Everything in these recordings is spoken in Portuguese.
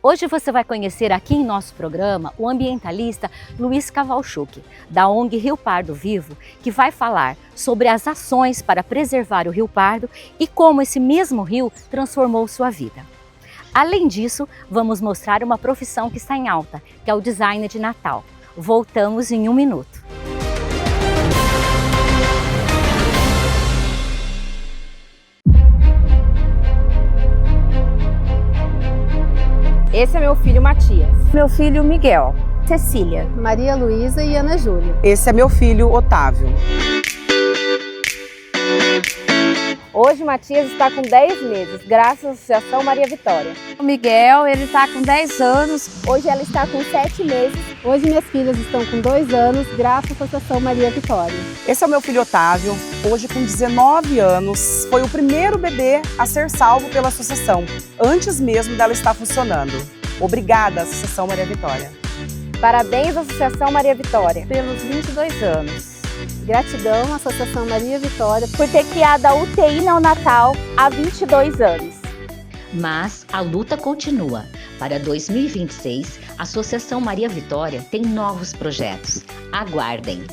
Hoje você vai conhecer aqui em nosso programa o ambientalista Luiz Cavalchuk, da ONG Rio Pardo Vivo, que vai falar sobre as ações para preservar o Rio Pardo e como esse mesmo rio transformou sua vida. Além disso, vamos mostrar uma profissão que está em alta, que é o design de Natal. Voltamos em 1 minuto. Esse é meu filho Matias. Meu filho Miguel. Cecília. Maria Luísa e Ana Júlia. Esse é meu filho Otávio. Hoje Matias está com 10 meses, graças à Associação Maria Vitória. O Miguel, ele está com 10 anos. Hoje ela está com 7 meses. Hoje minhas filhas estão com 2 anos, graças à Associação Maria Vitória. Esse é o meu filho Otávio, hoje com 19 anos. Foi o primeiro bebê a ser salvo pela associação, antes mesmo dela estar funcionando. Obrigada, Associação Maria Vitória. Parabéns, Associação Maria Vitória. Pelos 22 anos. Gratidão à Associação Maria Vitória por ter criado a UTI neonatal há 22 anos. Mas a luta continua. Para 2026, a Associação Maria Vitória tem novos projetos. Aguardem!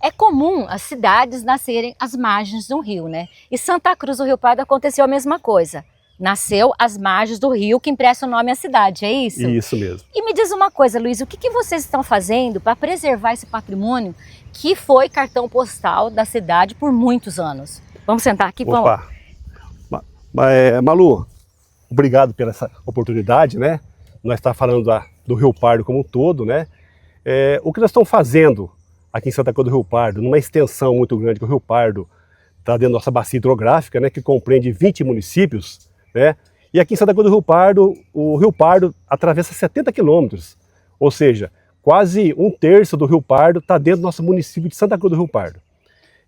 É comum as cidades nascerem às margens de um rio, né? E Santa Cruz do Rio Pardo aconteceu a mesma coisa. Nasceu às margens do rio, que empresta o nome à cidade, é isso? Isso mesmo. E me diz uma coisa, Luiz, o que vocês estão fazendo para preservar esse patrimônio que foi cartão postal da cidade por muitos anos? Vamos sentar aqui? Opa. Malu, obrigado pela essa oportunidade, né? Nós estamos falando do Rio Pardo como um todo, né? O que nós estamos fazendo aqui em Santa Cruz do Rio Pardo, numa extensão muito grande que o Rio Pardo está dentro da nossa bacia hidrográfica, né? Que compreende 20 municípios, né? E aqui em Santa Cruz do Rio Pardo, o Rio Pardo atravessa 70 quilômetros, ou seja, quase 1/3 do Rio Pardo está dentro do nosso município de Santa Cruz do Rio Pardo.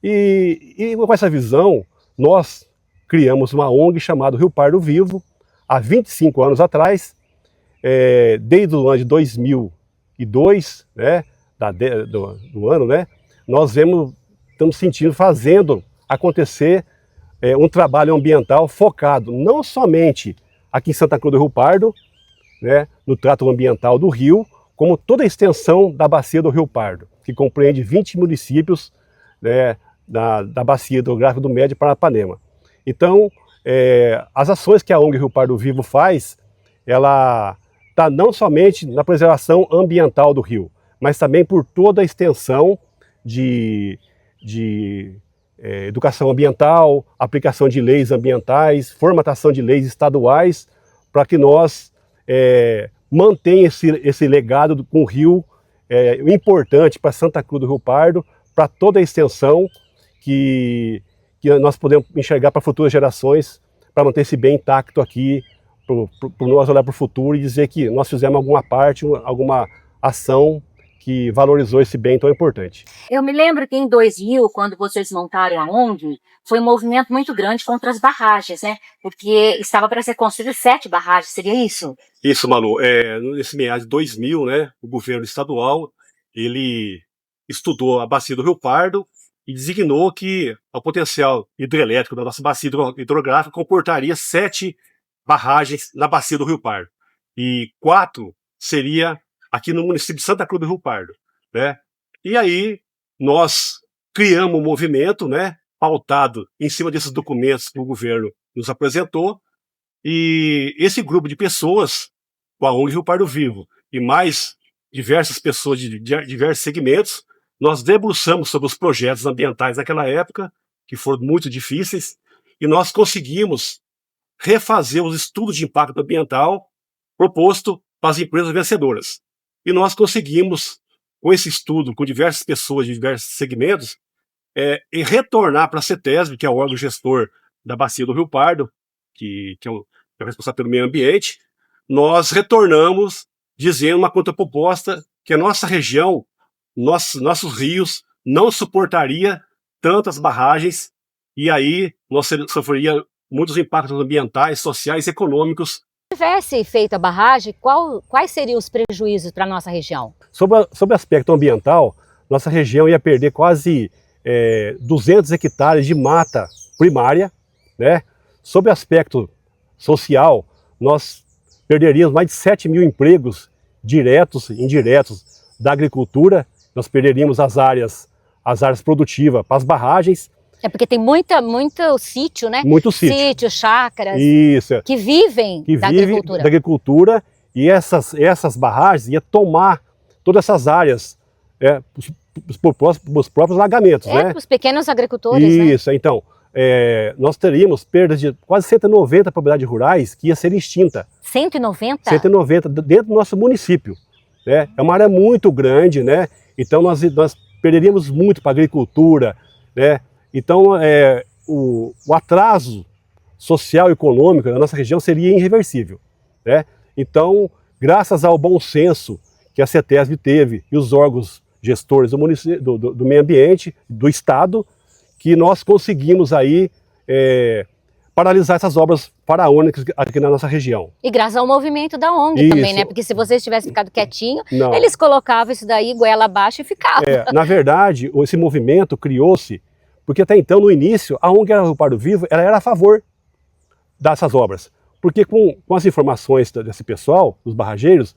E com essa visão, nós criamos uma ONG chamada Rio Pardo Vivo, há 25 anos atrás, desde o ano de 2002, né, do ano, né, nós estamos fazendo acontecer um trabalho ambiental focado não somente aqui em Santa Cruz do Rio Pardo, né, no trato ambiental do rio, como toda a extensão da bacia do Rio Pardo, que compreende 20 municípios, né, da bacia hidrográfica do Médio Paranapanema. Então, as ações que a ONG Rio Pardo Vivo faz, ela está não somente na preservação ambiental do rio, mas também por toda a extensão de educação ambiental, aplicação de leis ambientais, formatação de leis estaduais, para que nós mantenha esse legado com o rio importante para Santa Cruz do Rio Pardo, para toda a extensão que nós podemos enxergar para futuras gerações, para manter esse bem intacto aqui, para nós olhar para o futuro e dizer que nós fizemos alguma parte, alguma ação que valorizou esse bem tão importante. Eu me lembro que em 2000, quando vocês montaram a ONG, foi um movimento muito grande contra as barragens, né? Porque estava para ser construído 7 barragens, seria isso? Isso, Malu. Nesse meado de 2000, né, o governo estadual, ele estudou a bacia do Rio Pardo e designou que o potencial hidrelétrico da nossa bacia hidrográfica comportaria 7 barragens na bacia do Rio Pardo. E 4 seria aqui no município de Santa Cruz do Rio Pardo, né? E aí nós criamos um movimento, né, pautado em cima desses documentos que o governo nos apresentou, e esse grupo de pessoas, com a ONG Rio Pardo Vivo e mais diversas pessoas de diversos segmentos, nós debruçamos sobre os projetos ambientais daquela época, que foram muito difíceis, e nós conseguimos refazer os estudos de impacto ambiental proposto para as empresas vencedoras. E nós conseguimos, com esse estudo, com diversas pessoas de diversos segmentos, e retornar para a CETESB, que é o órgão gestor da bacia do Rio Pardo, que é o responsável pelo meio ambiente, nós retornamos dizendo uma contraproposta que a nossa região, nossos rios, não suportaria tantas barragens, e aí nós sofreria muitos impactos ambientais, sociais e econômicos. Se tivesse feito a barragem, quais seriam os prejuízos para a nossa região? Sobre o aspecto ambiental, nossa região ia perder quase 200 hectares de mata primária, né? Sob aspecto social, nós perderíamos mais de 7 mil empregos diretos e indiretos da agricultura, nós perderíamos as áreas produtivas para as barragens. É porque tem muito sítio, né? Muito sítio. Sítio, chácaras, Isso. que vivem da agricultura. E essas barragens iam tomar todas essas áreas os próprios alagamentos, né? Para os pequenos agricultores, Isso, né? Então, nós teríamos perdas de quase 190 propriedades rurais que ia ser extinta. 190? 190 dentro do nosso município, né? É uma área muito grande, né? Então nós perderíamos muito para a agricultura, né? Então o atraso social e econômico da nossa região seria irreversível, né? Então, graças ao bom senso que a CETESB teve e os órgãos gestores do município, do meio ambiente, do estado, que nós conseguimos aí paralisar essas obras faraônicas aqui na nossa região. E graças ao movimento da ONG também, né? Porque se vocês tivessem ficado quietinho, eles colocavam isso daí goela abaixo e ficavam. Na verdade, esse movimento criou-se porque até então, no início, a ONG Rio Pardo Vivo ela era a favor dessas obras. Porque com as informações desse pessoal, dos barrageiros,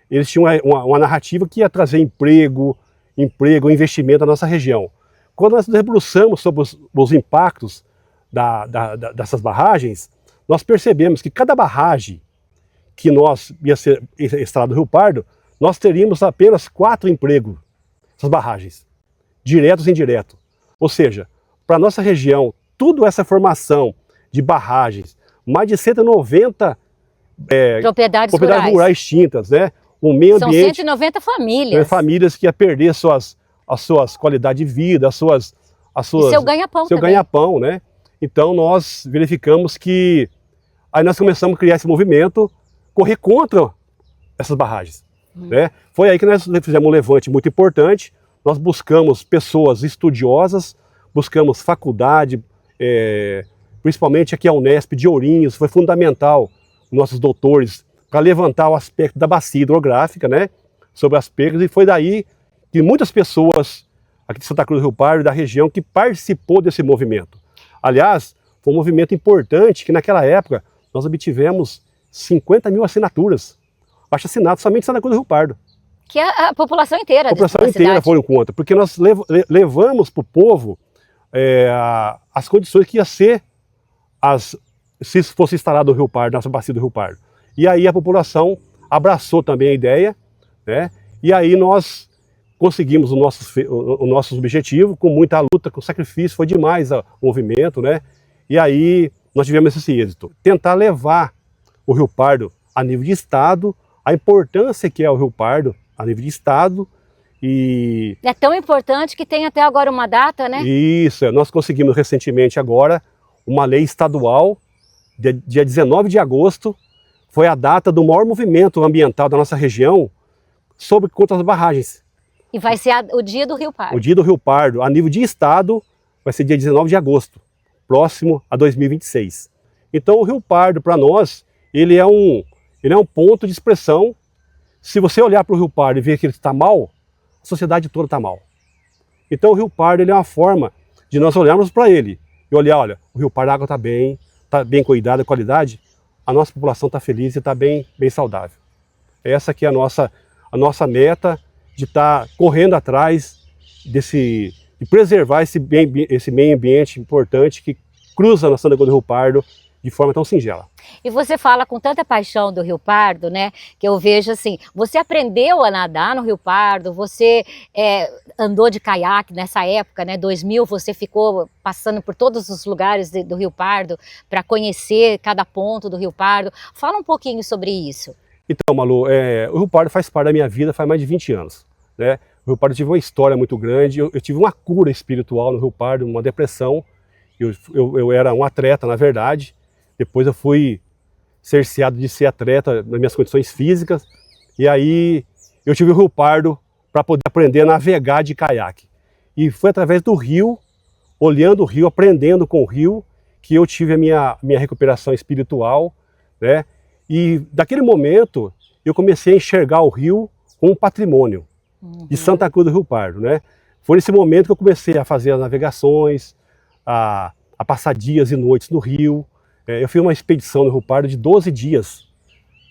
eles tinham uma narrativa que ia trazer emprego, investimento na nossa região. Quando nós debruçamos sobre os impactos dessas barragens, nós percebemos que cada barragem que ia ser instalada no Rio Pardo, nós teríamos apenas 4 empregos, essas barragens, diretos e indiretos. Ou seja, para a nossa região, toda essa formação de barragens, mais de 190 propriedades rurais extintas, né? O meio ambiente, são 190 famílias. Famílias que iam perder as suas qualidades de vida, e seu ganha-pão também. Ganha-pão, né? Então nós verificamos que aí nós começamos a criar esse movimento, correr contra essas barragens, né? Foi aí que nós fizemos um levante muito importante. Nós buscamos pessoas estudiosas, buscamos faculdade, principalmente aqui a Unesp de Ourinhos, foi fundamental, nossos doutores, para levantar o aspecto da bacia hidrográfica, né, sobre as perdas, e foi daí que muitas pessoas aqui de Santa Cruz do Rio Pardo, da região, que participou desse movimento. Aliás, foi um movimento importante que naquela época nós obtivemos 50 mil assinaturas, abaixo-assinados somente em Santa Cruz do Rio Pardo. Que é a população inteira. A população inteira foi em conta, porque nós levamos para o povo as condições que ia ser se fosse instalado o Rio Pardo, nossa bacia do Rio Pardo. E aí a população abraçou também a ideia, né? E aí nós conseguimos o nosso objetivo com muita luta, com sacrifício, foi demais o movimento, né? E aí nós tivemos esse êxito, tentar levar o Rio Pardo a nível de estado, a importância que é o Rio Pardo a nível de estado. E é tão importante que tem até agora uma data, né? Isso, nós conseguimos recentemente agora uma lei estadual, dia 19 de agosto, foi a data do maior movimento ambiental da nossa região contra as barragens. E vai ser o dia do Rio Pardo. O dia do Rio Pardo, a nível de estado, vai ser dia 19 de agosto, próximo a 2026. Então o Rio Pardo, para nós, ele é um ponto de expressão. Se você olhar para o Rio Pardo e ver que ele está mal, a sociedade toda está mal. Então o Rio Pardo ele é uma forma de nós olharmos para ele e olha, o Rio Pardo, a água está bem cuidada, a qualidade, a nossa população está feliz e está bem saudável. Essa aqui é a nossa meta de estar correndo atrás de preservar esse meio ambiente importante que cruza a Santa Cruz do Rio Pardo de forma tão singela. E você fala com tanta paixão do Rio Pardo, né? Que eu vejo assim, você aprendeu a nadar no Rio Pardo, você andou de caiaque nessa época, né? 2000, você ficou passando por todos os lugares do Rio Pardo para conhecer cada ponto do Rio Pardo. Fala um pouquinho sobre isso. Então, Malu, o Rio Pardo faz parte da minha vida faz mais de 20 anos, né? O Rio Pardo tive uma história muito grande, eu tive uma cura espiritual no Rio Pardo, uma depressão. Eu era um atleta, na verdade. Depois eu fui cerceado de ser atleta nas minhas condições físicas. E aí eu tive o Rio Pardo para poder aprender a navegar de caiaque. E foi através do rio, olhando o rio, aprendendo com o rio, que eu tive a minha recuperação espiritual, né? E daquele momento eu comecei a enxergar o rio como um patrimônio de Santa Cruz do Rio Pardo, né? Foi nesse momento que eu comecei a fazer as navegações, a passar dias e noites no rio. Eu fiz uma expedição no Rio Pardo de 12 dias,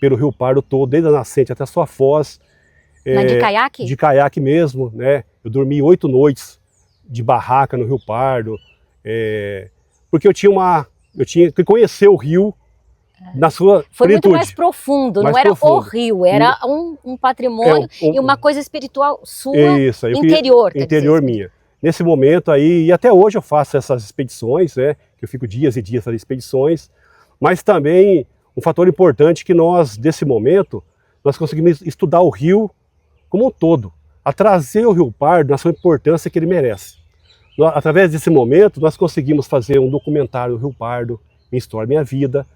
pelo Rio Pardo todo, desde a nascente até a sua foz. Mas de caiaque? De caiaque mesmo, né? Eu dormi 8 noites de barraca no Rio Pardo, porque eu tinha que conhecer o rio na sua Foi plenitude. muito mais profundo, Mais não era profundo. o rio, era um patrimônio e uma coisa espiritual sua, Isso, aí eu interior. queria, interior minha. Nesse momento aí, e até hoje eu faço essas expedições, né? Que eu fico dias e dias fazendo expedições, mas também um fator importante que nós, desse momento, nós conseguimos estudar o rio como um todo, a trazer o Rio Pardo na sua importância que ele merece. Através desse momento, nós conseguimos fazer um documentário do Rio Pardo, Minha História, Minha Vida.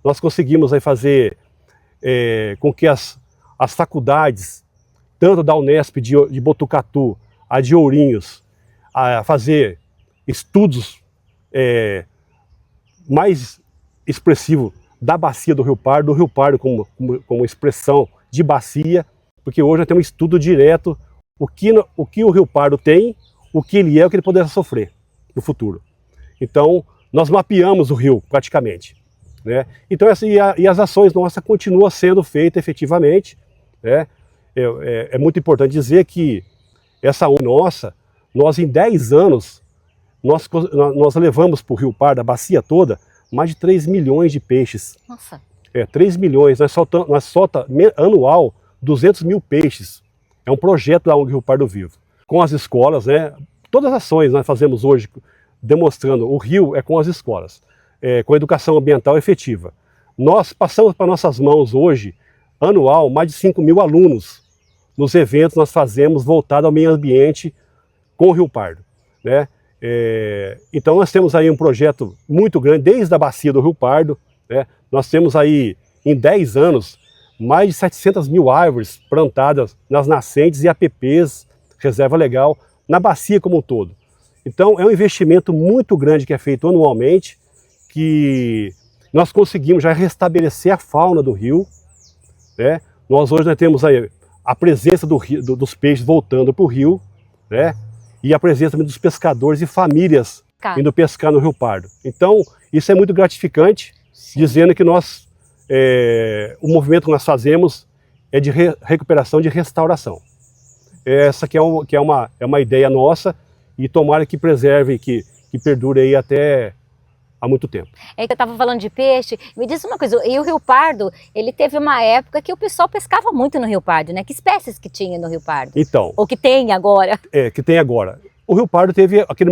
Nós conseguimos aí fazer com que as faculdades, tanto da Unesp de Botucatu, a de Ourinhos, a fazer estudos mais expressivos da bacia do Rio Pardo como expressão de bacia, porque hoje nós temos um estudo direto o que o Rio Pardo tem, o que ele é, o que ele poderá sofrer no futuro. Então, nós mapeamos o rio praticamente, né? Então, e as ações nossas continuam sendo feitas efetivamente, né? É muito importante dizer que essa nossa, nós em 10 anos, nós levamos para o Rio Pardo, a bacia toda, mais de 3 milhões de peixes. Nossa. 3 milhões, nós solta anual 200 mil peixes. É um projeto da ONG Rio Pardo Vivo. Com as escolas, né? Todas as ações nós fazemos hoje, demonstrando o rio é com as escolas, com a educação ambiental efetiva. Nós passamos para nossas mãos hoje, anual, mais de 5 mil alunos nos eventos nós fazemos voltado ao meio ambiente com o Rio Pardo, né? Então nós temos aí um projeto muito grande, desde a bacia do Rio Pardo, né? Nós temos aí, em 10 anos, mais de 700 mil árvores plantadas nas nascentes e APPs, reserva legal, na bacia como um todo. Então é um investimento muito grande que é feito anualmente, que nós conseguimos já restabelecer a fauna do rio, né? Nós hoje temos aí a presença dos peixes voltando para o rio, né? E a presença também dos pescadores e famílias indo pescar no Rio Pardo. Então isso é muito gratificante, sim, dizendo que o movimento que nós fazemos é de recuperação, de restauração. Essa que é uma ideia nossa, e tomara que preserve, que perdure aí até há muito tempo. É que eu estava falando de peixe, me diz uma coisa, e o Rio Pardo, ele teve uma época que o pessoal pescava muito no Rio Pardo, né? Que espécies que tinha no Rio Pardo? Então. Ou que tem agora? Que tem agora. O Rio Pardo teve aquele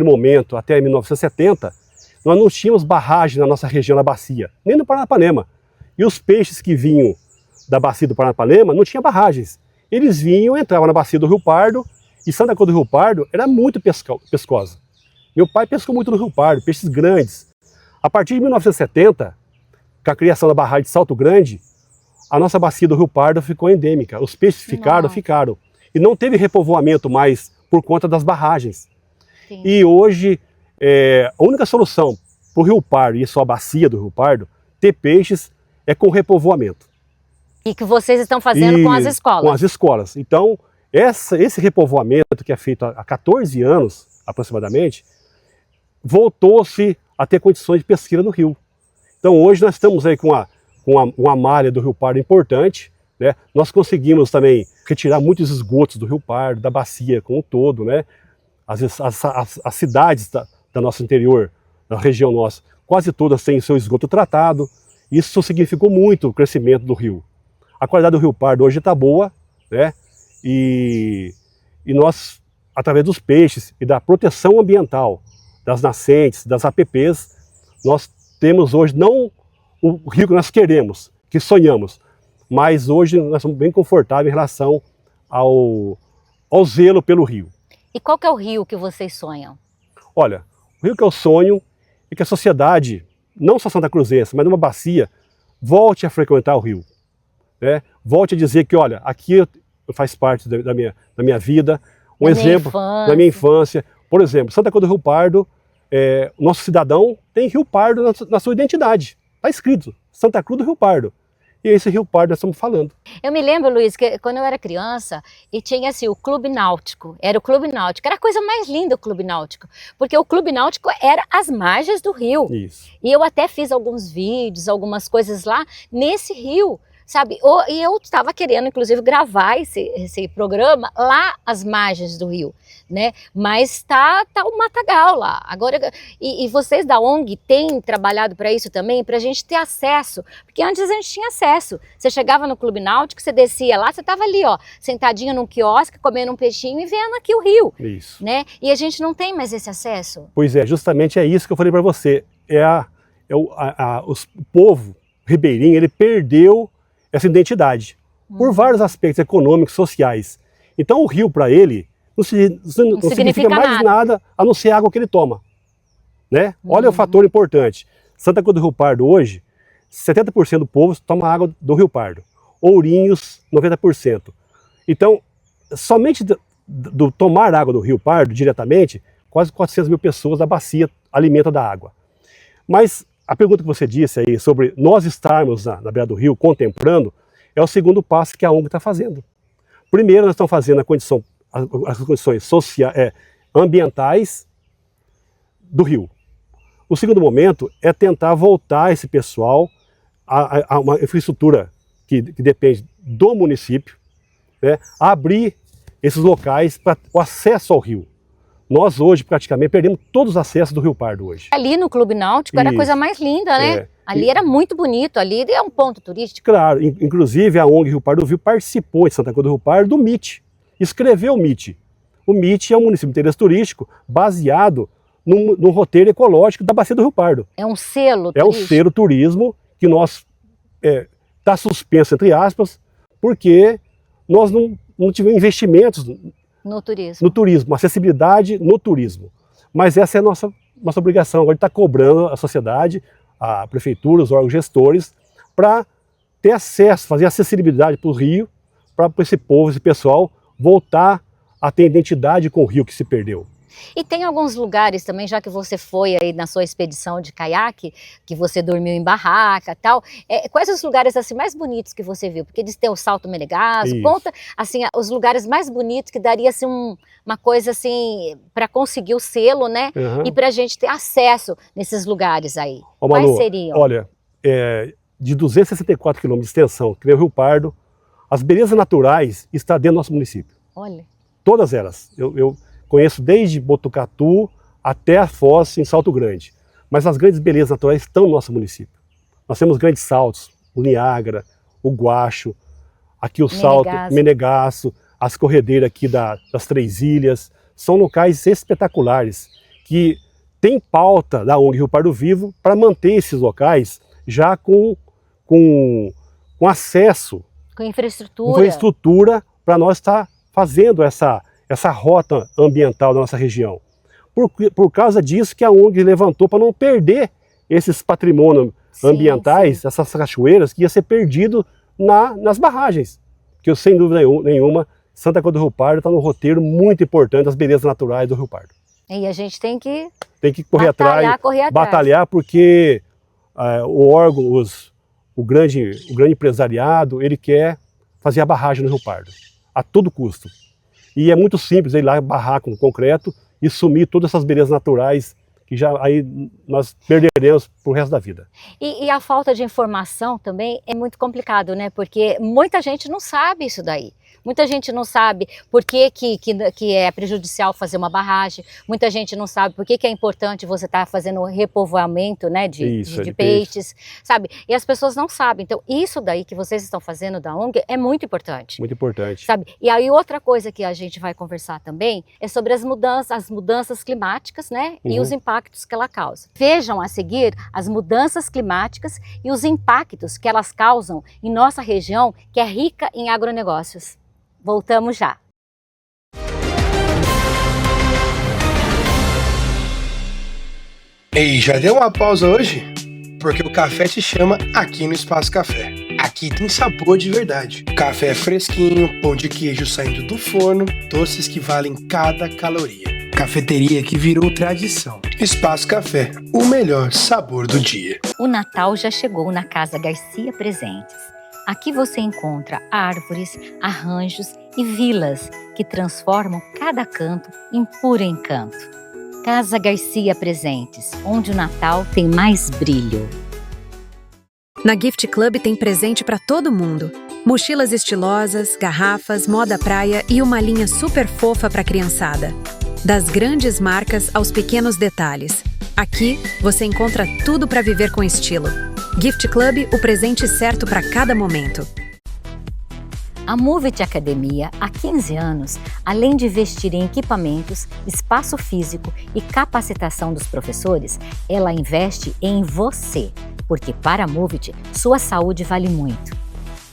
momento, até 1970, nós não tínhamos barragem na nossa região da bacia, nem no Paranapanema. E os peixes que vinham da bacia do Paranapanema não tinha barragens. Eles vinham, entravam na bacia do Rio Pardo, e Santa Cruz do Rio Pardo era muito pescosa. Meu pai pescou muito no Rio Pardo, peixes grandes. A partir de 1970, com a criação da barragem de Salto Grande, a nossa bacia do Rio Pardo ficou endêmica. Os peixes ficaram. E não teve repovoamento mais por conta das barragens. Sim. E hoje, a única solução para o Rio Pardo e sua bacia do Rio Pardo ter peixes é com repovoamento. E que vocês estão fazendo com as escolas. Com as escolas. Então, esse repovoamento que é feito há 14 anos, aproximadamente, voltou-se a ter condições de pesqueira no rio. Então, hoje nós estamos aí com uma malha do Rio Pardo importante, né? Nós conseguimos também retirar muitos esgotos do Rio Pardo, da bacia como um todo, né? As cidades da nosso interior, da região nossa, quase todas têm seu esgoto tratado. Isso significou muito o crescimento do rio. A qualidade do Rio Pardo hoje está boa, né? E nós, através dos peixes e da proteção ambiental, das nascentes, das APPs, nós temos hoje não o rio que nós queremos, que sonhamos, mas hoje nós somos bem confortáveis em relação ao zelo pelo rio. E qual que é o rio que vocês sonham? Olha, o rio que eu sonho é que a sociedade, não só Santa Cruzense, mas numa bacia, volte a frequentar o rio, né? Volte a dizer que, olha, aqui faz parte da minha vida, um exemplo da minha infância. Por exemplo, Santa Cruz do Rio Pardo, nosso cidadão tem Rio Pardo na sua identidade. Está escrito, Santa Cruz do Rio Pardo. E é esse Rio Pardo nós estamos falando. Eu me lembro, Luiz, que quando eu era criança, e tinha assim, o Clube Náutico, era o Clube Náutico, era a coisa mais linda o Clube Náutico, porque o Clube Náutico era às margens do rio. Isso. E eu até fiz alguns vídeos, algumas coisas lá nesse rio, sabe? E eu estava querendo, inclusive, gravar esse programa lá às margens do rio, né? Mas tá o matagal lá. Agora, e vocês da ONG têm trabalhado para isso também, para a gente ter acesso, porque antes a gente tinha acesso. Você chegava no Clube Náutico, você descia lá, você estava ali, ó, sentadinho num quiosque, comendo um peixinho e vendo aqui o rio, Isso. né? E a gente não tem mais esse acesso. Pois é, justamente é isso que eu falei para você. O povo ribeirinho, ele perdeu essa identidade, por vários aspectos econômicos, sociais. Então o rio para ele não significa mais nada a não ser a água que ele toma, né? Olha o fator importante. Santa Cruz do Rio Pardo hoje, 70% do povo toma água do Rio Pardo. Ourinhos, 90%. Então, somente do tomar água do Rio Pardo diretamente, quase 400 mil pessoas da bacia alimentam da água. Mas a pergunta que você disse aí sobre nós estarmos na beira do rio contemplando é o segundo passo que a ONG está fazendo. Primeiro, nós estamos fazendo as condições sociais, ambientais do rio. O segundo momento é tentar voltar esse pessoal a uma infraestrutura que depende do município, né, abrir esses locais para o acesso ao rio. Nós hoje praticamente perdemos todos os acessos do Rio Pardo hoje. Ali no Clube Náutico era a coisa mais linda, né? Ali era muito bonito, ali é um ponto turístico. Claro, inclusive a ONG Rio Pardo Vivo participou em Santa Cruz do Rio Pardo do MIT, escreveu o MIT. O MIT é um município de interesse turístico baseado num roteiro ecológico da Bacia do Rio Pardo. É um selo turístico. É um selo turismo que nós está suspenso, entre aspas, porque nós não tivemos investimentos no turismo, acessibilidade no turismo. Mas essa é a nossa obrigação agora de estar cobrando a sociedade, a prefeitura, os órgãos gestores, para ter acesso, fazer acessibilidade para o rio, para esse povo, esse pessoal, voltar a ter identidade com o rio que se perdeu. E tem alguns lugares também, já que você foi aí na sua expedição de caiaque, que você dormiu em barraca e tal, quais os lugares assim mais bonitos que você viu? Porque diz que tem o Salto Menegasso, conta assim, os lugares mais bonitos que daria assim uma coisa assim, para conseguir o selo, né? E para a gente ter acesso nesses lugares aí. Ô, quais Manu, seriam? Olha, de 264 quilômetros de extensão, que é o Rio Pardo, as belezas naturais estão dentro do nosso município. Olha. Todas elas. Eu conheço desde Botucatu até a Foz, em Salto Grande. Mas as grandes belezas naturais estão no nosso município. Nós temos grandes saltos, o Niágara, o Guacho, aqui o Salto, Menegasso, as corredeiras aqui das Três Ilhas. São locais espetaculares que tem pauta da ONG Rio Pardo Vivo para manter esses locais já com acesso, com infraestrutura para nós estar fazendo essa rota ambiental da nossa região. Por causa disso que a ONG levantou para não perder esses patrimônios ambientais, essas cachoeiras, que ia ser perdido nas barragens. Que sem dúvida nenhuma, Santa Cruz do Rio Pardo está no roteiro muito importante das belezas naturais do Rio Pardo. E a gente tem que correr atrás, batalhar, porque o órgão, o grande empresariado, ele quer fazer a barragem no Rio Pardo, a todo custo. E é muito simples ir lá barrar com concreto e sumir todas essas belezas naturais que já aí nós perderemos pro resto da vida. E a falta de informação também é muito complicado, né? Porque muita gente não sabe isso daí. Muita gente não sabe por que é prejudicial fazer uma barragem, muita gente não sabe por que é importante você estar fazendo o repovoamento, né, de peixes, sabe? E as pessoas não sabem. Então, isso daí que vocês estão fazendo da ONG é muito importante. Muito importante. Sabe? E aí outra coisa que a gente vai conversar também é sobre as mudanças climáticas, né, e os impactos que ela causa. Vejam a seguir as mudanças climáticas e os impactos que elas causam em nossa região, que é rica em agronegócios. Voltamos já. Ei, já deu uma pausa hoje? Porque o café te chama aqui no Espaço Café. Aqui tem sabor de verdade. Café fresquinho, pão de queijo saindo do forno, doces que valem cada caloria. Cafeteria que virou tradição. Espaço Café, o melhor sabor do dia. O Natal já chegou na Casa Garcia Presentes. Aqui você encontra árvores, arranjos e vilas que transformam cada canto em puro encanto. Casa Garcia Presentes, onde o Natal tem mais brilho. Na Gift Club tem presente para todo mundo. Mochilas estilosas, garrafas, moda praia e uma linha super fofa para criançada. Das grandes marcas aos pequenos detalhes. Aqui você encontra tudo para viver com estilo. Gift Club, o presente certo para cada momento. A Movit Academia, há 15 anos, além de investir em equipamentos, espaço físico e capacitação dos professores, ela investe em você, porque para a Movit, sua saúde vale muito.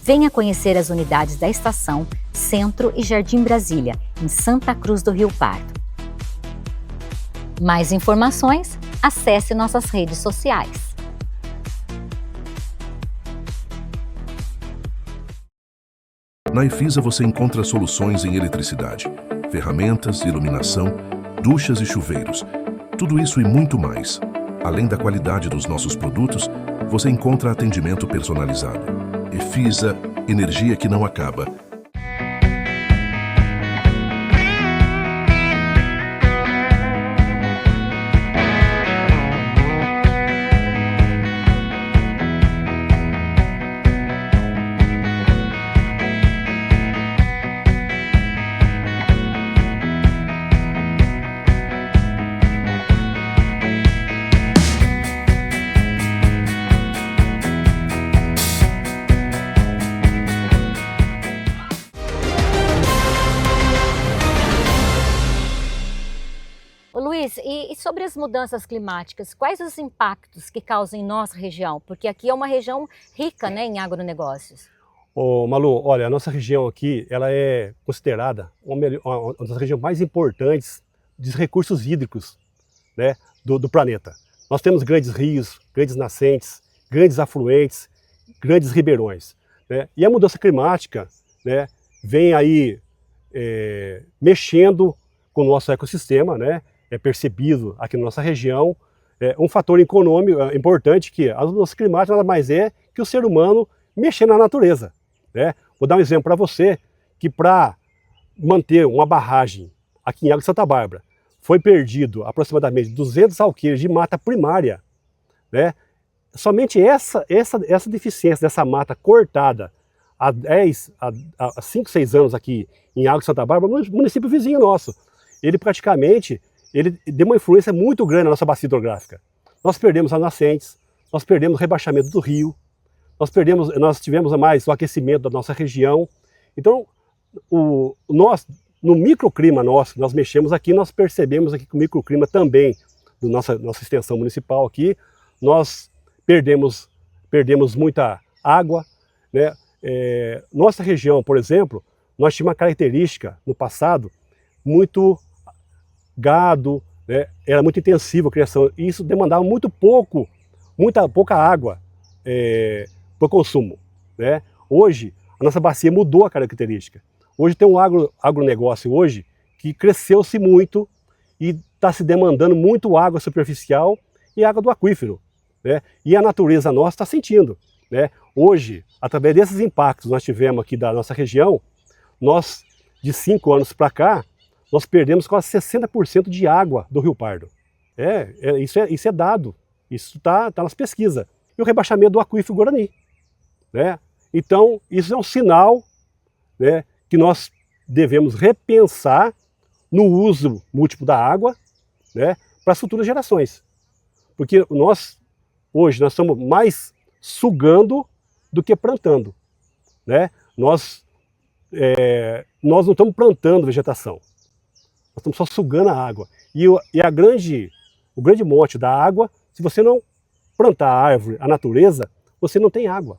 Venha conhecer as unidades da Estação, Centro e Jardim Brasília, em Santa Cruz do Rio Pardo. Mais informações, acesse nossas redes sociais. Na Efisa você encontra soluções em eletricidade, ferramentas, iluminação, duchas e chuveiros. Tudo isso e muito mais. Além da qualidade dos nossos produtos, você encontra atendimento personalizado. Efisa, energia que não acaba. Ô Luiz, e sobre as mudanças climáticas, quais os impactos que causam em nossa região? Porque aqui é uma região rica, né, em agronegócios. Ô Malu, olha, a nossa região aqui, ela é considerada uma das regiões mais importantes dos recursos hídricos, né, do planeta. Nós temos grandes rios, grandes nascentes, grandes afluentes, grandes ribeirões, né? E a mudança climática, né, vem aí mexendo com o nosso ecossistema, né? É percebido aqui na nossa região. Um fator econômico importante que a mudança climática nada mais é que o ser humano mexer na natureza, né? Vou dar um exemplo para você, que para manter uma barragem aqui em Água de Santa Bárbara, foi perdido aproximadamente 200 alqueires de mata primária, né? Somente essa deficiência dessa mata cortada há 5, 6 anos aqui em Água de Santa Bárbara, no município vizinho nosso, ele praticamente deu uma influência muito grande na nossa bacia hidrográfica. Nós perdemos as nascentes, nós perdemos o rebaixamento do rio, nós tivemos mais o aquecimento da nossa região. Então, nós, no microclima nosso, nós mexemos aqui, nós percebemos aqui que o microclima também, da nossa extensão municipal aqui, nós perdemos muita água, né? Nossa região, por exemplo, nós tínhamos uma característica no passado, muito gado, né? Era muito intensiva a criação, e isso demandava muita pouca água para o consumo, né? Hoje, a nossa bacia mudou a característica. Hoje tem um agronegócio hoje que cresceu-se muito e está se demandando muito água superficial e água do aquífero, né? E a natureza nossa está sentindo, né? Hoje, através desses impactos que nós tivemos aqui da nossa região, nós, de 5 anos para cá, nós perdemos quase 60% de água do Rio Pardo. Isso é dado, isso está nas pesquisas. E o rebaixamento do aquífero Guarani, né? Então, isso é um sinal, né, que nós devemos repensar no uso múltiplo da água, né, para as futuras gerações. Porque hoje nós estamos mais sugando do que plantando, né? Nós não estamos plantando vegetação, nós estamos só sugando a água. E o grande mote da água, se você não plantar a árvore, a natureza, você não tem água.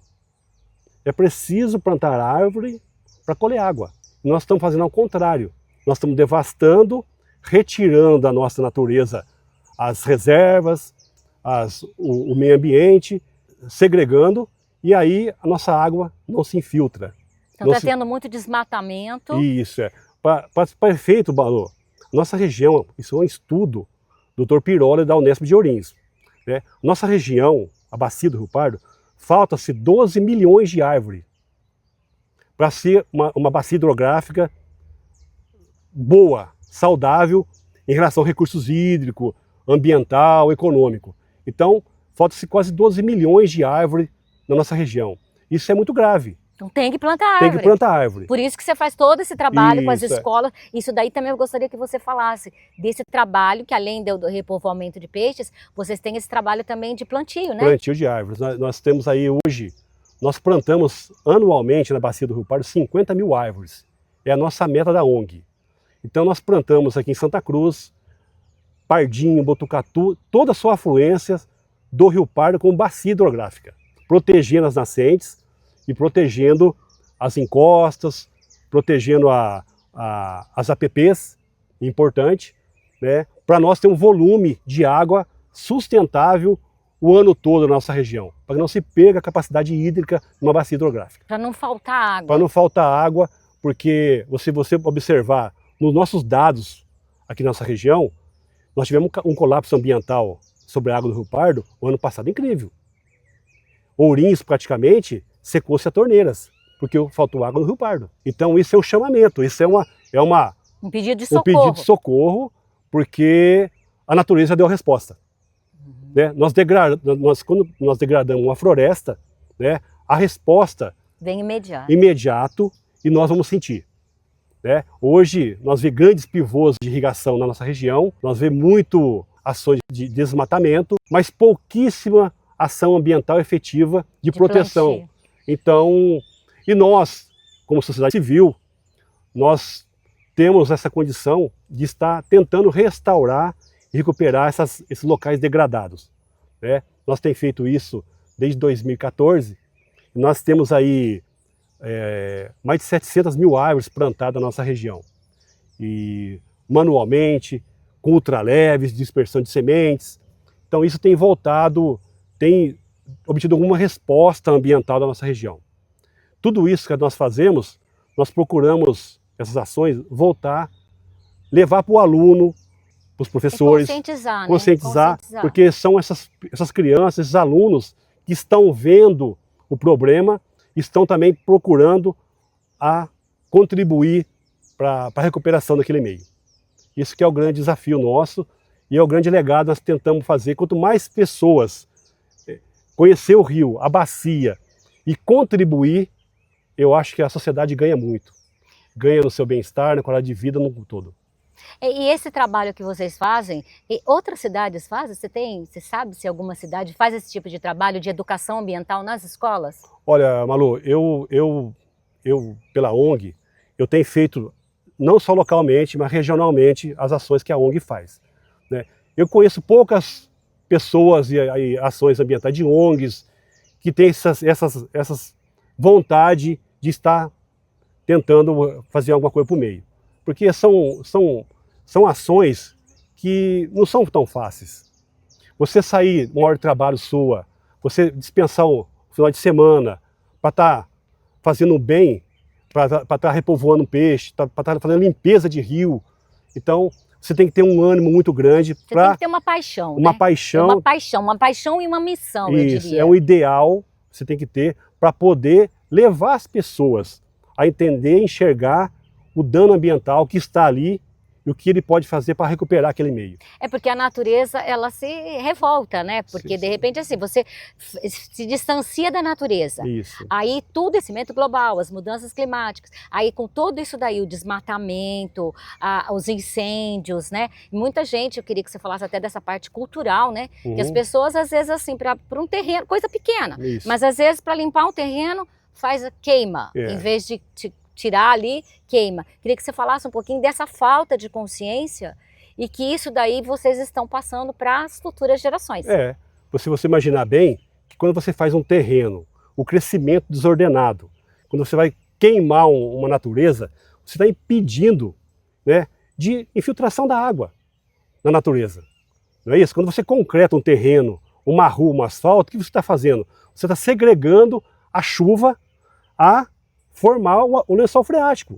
É preciso plantar árvore para colher água. E nós estamos fazendo ao contrário. Nós estamos devastando, retirando da nossa natureza as reservas, o meio ambiente, segregando, e aí a nossa água não se infiltra. Então está tendo muito desmatamento. Isso, para efeito, Balu, nossa região, isso é um estudo do Dr. Piroli da Unesp de Ourinhos, né? Nossa região, a bacia do Rio Pardo, falta-se 12 milhões de árvores para ser uma bacia hidrográfica boa, saudável em relação a recursos hídricos, ambiental, econômico. Então, falta-se quase 12 milhões de árvores na nossa região. Isso é muito grave. Então tem que plantar árvore. Tem que plantar árvore. Por isso que você faz todo esse trabalho com as Isso, escolas. Isso daí também eu gostaria que você falasse desse trabalho, que além do repovoamento de peixes, vocês têm esse trabalho também de plantio, né? Plantio de árvores. Nós temos aí hoje, nós plantamos anualmente na bacia do Rio Pardo 50 mil árvores. É a nossa meta da ONG. Então nós plantamos aqui em Santa Cruz, Pardinho, Botucatu, toda a sua afluência do Rio Pardo como bacia hidrográfica, protegendo as nascentes e protegendo as encostas, protegendo as APPs, importante, né, para nós ter um volume de água sustentável o ano todo na nossa região, para que não se perca a capacidade hídrica numa bacia hidrográfica. Para não faltar água. Para não faltar água, porque se você observar nos nossos dados aqui na nossa região, nós tivemos um colapso ambiental sobre a água do Rio Pardo o ano passado incrível. Ourinhos praticamente secou-se as torneiras, porque faltou água no Rio Pardo. Então isso é um chamamento, isso é um pedido de socorro. Um pedido de socorro, porque a natureza deu a resposta. Né? Quando nós degradamos uma floresta, né, a resposta vem imediato e nós vamos sentir. Né? Hoje nós vemos grandes pivôs de irrigação na nossa região, nós vemos muito ações de desmatamento, mas pouquíssima ação ambiental efetiva de proteção. Plantio. Então, e nós, como sociedade civil, nós temos essa condição de estar tentando restaurar e recuperar esses locais degradados. Né? Nós temos feito isso desde 2014, e nós temos aí mais de 700 mil árvores plantadas na nossa região. E manualmente, com ultraleves, dispersão de sementes. Então isso tem obtido alguma resposta ambiental da nossa região. Tudo isso que nós fazemos, nós procuramos, essas ações, levar para o aluno, para os professores, conscientizar, porque são essas crianças, esses alunos que estão vendo o problema, estão também procurando contribuir para a recuperação daquele meio. Isso que é o grande desafio nosso e é o grande legado que nós tentamos fazer. Quanto mais pessoas conhecer o rio, a bacia e contribuir, eu acho que a sociedade ganha muito. Ganha no seu bem-estar, na qualidade de vida no todo. E esse trabalho que vocês fazem, outras cidades fazem? Você sabe se alguma cidade faz esse tipo de trabalho de educação ambiental nas escolas? Olha, Malu, eu pela ONG, eu tenho feito, não só localmente, mas regionalmente, as ações que a ONG faz. Né? Eu conheço poucas pessoas e ações ambientais de ONGs que têm essas vontade de estar tentando fazer alguma coisa para o meio. Porque são ações que não são tão fáceis. Você sair uma hora de trabalho sua, você dispensar um final de semana para estar fazendo bem, para estar repovoando peixe, para estar fazendo limpeza de rio. Então, você tem que ter um ânimo muito grande. Você tem que ter uma paixão, uma né? paixão. Uma paixão e uma missão, eu diria. Isso, é um ideal que você tem que ter para poder levar as pessoas a entender, enxergar o dano ambiental que está ali e o que ele pode fazer para recuperar aquele meio. É porque a natureza, ela se revolta, né? Porque de repente assim, você se distancia da natureza. Isso. Aí tudo, aquecimento global, as mudanças climáticas, aí com tudo isso daí, o desmatamento, os incêndios, né? Muita gente, eu queria que você falasse até dessa parte cultural, né? Que as pessoas às vezes assim, para um terreno, coisa pequena, mas às vezes para limpar um terreno, queima, em vez de tirar ali, queima. Queria que você falasse um pouquinho dessa falta de consciência e que isso daí vocês estão passando para as futuras gerações. Se você imaginar bem, que quando você faz um terreno, o crescimento desordenado, quando você vai queimar uma natureza, você está impedindo, né, de infiltração da água na natureza. Não é isso? Quando você concreta um terreno, uma rua, um asfalto, o que você está fazendo? Você está segregando a chuva a formar o lençol freático,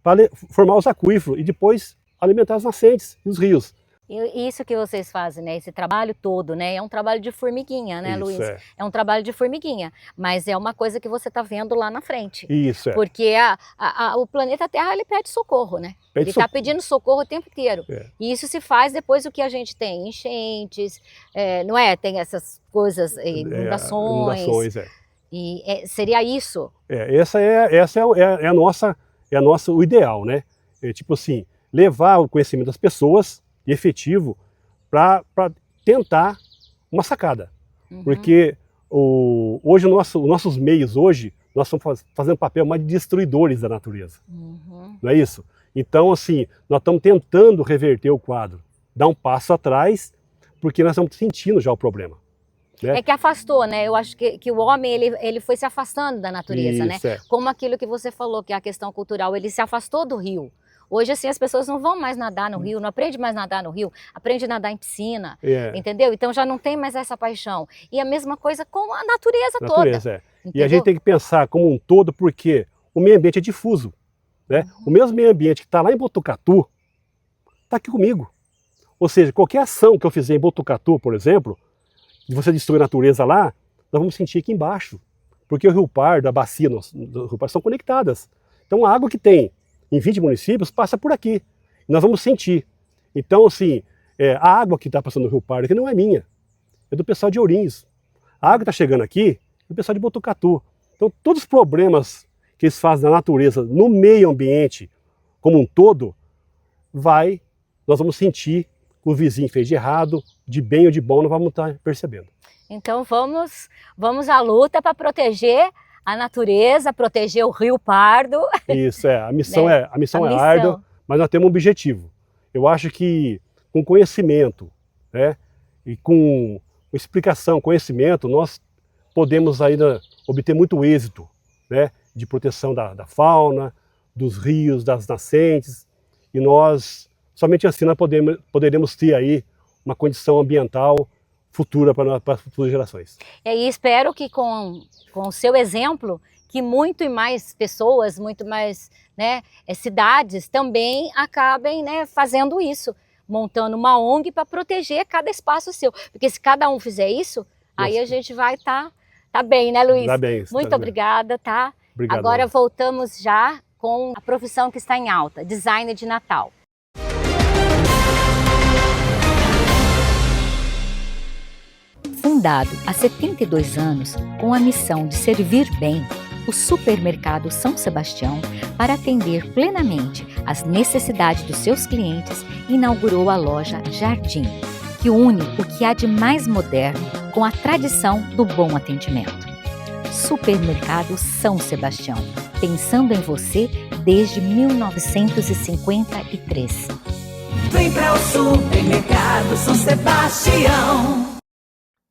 para formar os aquíferos e depois alimentar as nascentes e os rios. E isso que vocês fazem, né? Esse trabalho todo, né? É um trabalho de formiguinha, né, Isso, Luiz? é. Um trabalho de formiguinha, mas é uma coisa que você está vendo lá na frente. Isso, é. Porque o planeta Terra, ele pede socorro, né? Ele está pedindo socorro o tempo inteiro. E isso se faz depois do que a gente tem enchentes, não é? Tem essas coisas, inundações. Inundações, é. E seria isso? Essa é a nossa, o ideal, né? Tipo assim, levar o conhecimento das pessoas efetivo para tentar uma sacada. Porque hoje os nossos meios hoje, nós estamos fazendo papel mais de destruidores da natureza. Não é isso? Então, assim, nós estamos tentando reverter o quadro, dar um passo atrás, porque nós estamos sentindo já o problema. Né? É que afastou, né? Eu acho que o homem, ele foi se afastando da natureza, Isso, né? Como aquilo que você falou, que é a questão cultural, ele se afastou do rio. Hoje, assim, as pessoas não vão mais nadar no rio, não aprendem mais a nadar no rio, aprendem a nadar em piscina, entendeu? Então já não tem mais essa paixão. E a mesma coisa com a natureza toda. E a gente tem que pensar como um todo, porque o meio ambiente é difuso. Né? O mesmo meio ambiente que está lá em Botucatu, está aqui comigo. Ou seja, qualquer ação que eu fizer em Botucatu, por exemplo, de você destruir a natureza lá, nós vamos sentir aqui embaixo. Porque o Rio Pardo, a bacia do Rio Pardo são conectadas. Então a água que tem em 20 municípios passa por aqui. Nós vamos sentir. Então, assim, a água que está passando no Rio Pardo aqui não é minha. É do pessoal de Ourinhos. A água que está chegando aqui é do pessoal de Botucatu. Então, todos os problemas que eles fazem na natureza, no meio ambiente como um todo, nós vamos sentir que o vizinho fez de errado, de bem ou de bom, nós vamos estar percebendo. Então, vamos à luta para proteger a natureza, proteger o Rio Pardo. Isso, a missão, né? A missão é árdua, mas nós temos um objetivo. Eu acho que com conhecimento, né, e com explicação, conhecimento, nós podemos ainda obter muito êxito, né, de proteção da fauna, dos rios, das nascentes, e nós, somente assim, nós poderemos ter aí uma condição ambiental futura para as futuras gerações. E espero que com o seu exemplo, que muito mais pessoas, muito mais, né, cidades também acabem, né, fazendo isso, montando uma ONG para proteger cada espaço seu. Porque se cada um fizer isso, aí a gente vai tá bem, né, Luiz? Tá bem. Muito obrigada, tá? Obrigado. Agora voltamos já com a profissão que está em alta, designer de Natal. Fundado há 72 anos com a missão de servir bem, o Supermercado São Sebastião, para atender plenamente as necessidades dos seus clientes, inaugurou a loja Jardim, que une o que há de mais moderno com a tradição do bom atendimento. Supermercado São Sebastião, pensando em você desde 1953. Vem para o Supermercado São Sebastião.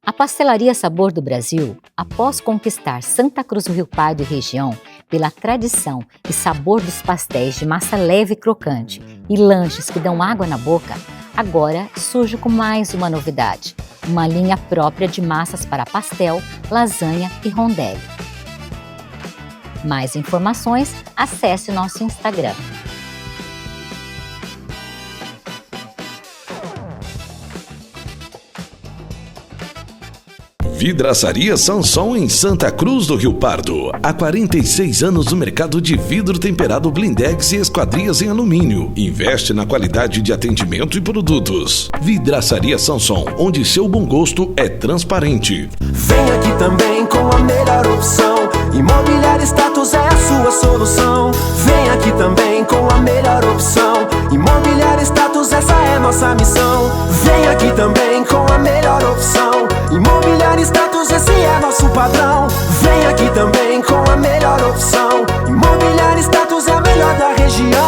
A Pastelaria Sabor do Brasil, após conquistar Santa Cruz do Rio Pardo e região pela tradição e sabor dos pastéis de massa leve e crocante e lanches que dão água na boca, agora surge com mais uma novidade, uma linha própria de massas para pastel, lasanha e rondelli. Mais informações, acesse nosso Instagram. Vidraçaria Sanson em Santa Cruz do Rio Pardo. Há 46 anos no mercado de vidro temperado blindex e esquadrias em alumínio. Investe na qualidade de atendimento e produtos. Vidraçaria Sanson, onde seu bom gosto é transparente. Vem aqui também com a melhor opção. Imobiliária Status é a sua solução. Vem aqui também com a melhor opção. Imobiliária Status, essa é nossa missão. Vem aqui também com a melhor opção. Imobiliária Status, esse é nosso padrão. Vem aqui também com a melhor opção. Imobiliária Status é a melhor da região.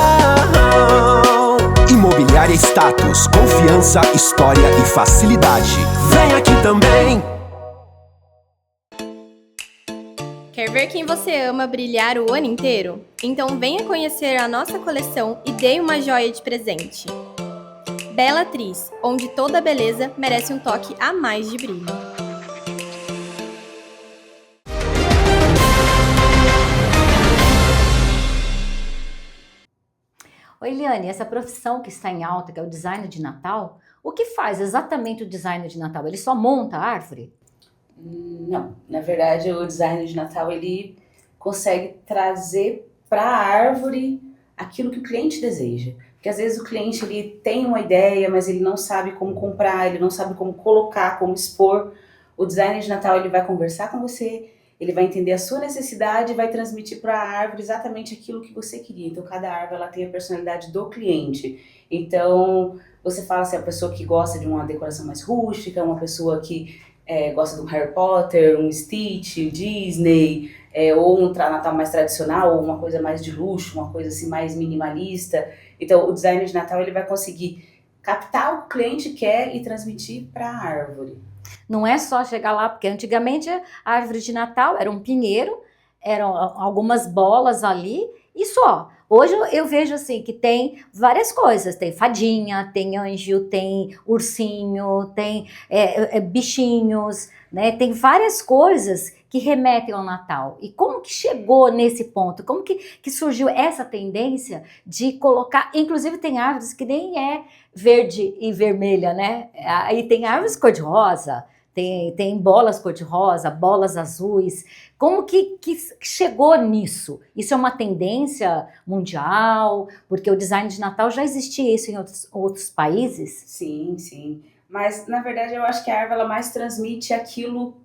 Imobiliária Status, confiança, história e facilidade. Vem aqui também. Quer ver quem você ama brilhar o ano inteiro? Então venha conhecer a nossa coleção e dê uma joia de presente. Bela Atriz, onde toda beleza merece um toque a mais de brilho. Oi, Eliane, essa profissão que está em alta, que é o design de Natal, o que faz exatamente o design de Natal? Ele só monta a árvore? Não, na verdade o design de Natal ele consegue trazer para a árvore aquilo que o cliente deseja. Porque às vezes o cliente ele tem uma ideia, mas ele não sabe como comprar, ele não sabe como colocar, como expor. O designer de Natal ele vai conversar com você, ele vai entender a sua necessidade e vai transmitir para a árvore exatamente aquilo que você queria. Então cada árvore ela tem a personalidade do cliente. Então você fala se é a pessoa que gosta de uma decoração mais rústica, uma pessoa que gosta do Harry Potter, um Stitch, Disney, ou um Natal mais tradicional, ou uma coisa mais de luxo, uma coisa assim mais minimalista. Então o designer de Natal ele vai conseguir captar o que o cliente quer e transmitir para a árvore. Não é só chegar lá, porque antigamente a árvore de Natal era um pinheiro, eram algumas bolas ali e só. Hoje eu vejo assim que tem várias coisas, tem fadinha, tem anjo, tem ursinho, tem bichinhos, né? Tem várias coisas que remetem ao Natal. E como que chegou nesse ponto? Como que surgiu essa tendência de colocar, inclusive tem árvores que nem é verde e vermelha, né? Aí tem árvores cor-de-rosa, tem bolas cor-de-rosa, bolas azuis. Como que chegou nisso? Isso é uma tendência mundial? Porque o design de Natal já existia isso em outros países? Sim, sim. Mas, na verdade, eu acho que a árvore ela mais transmite aquilo,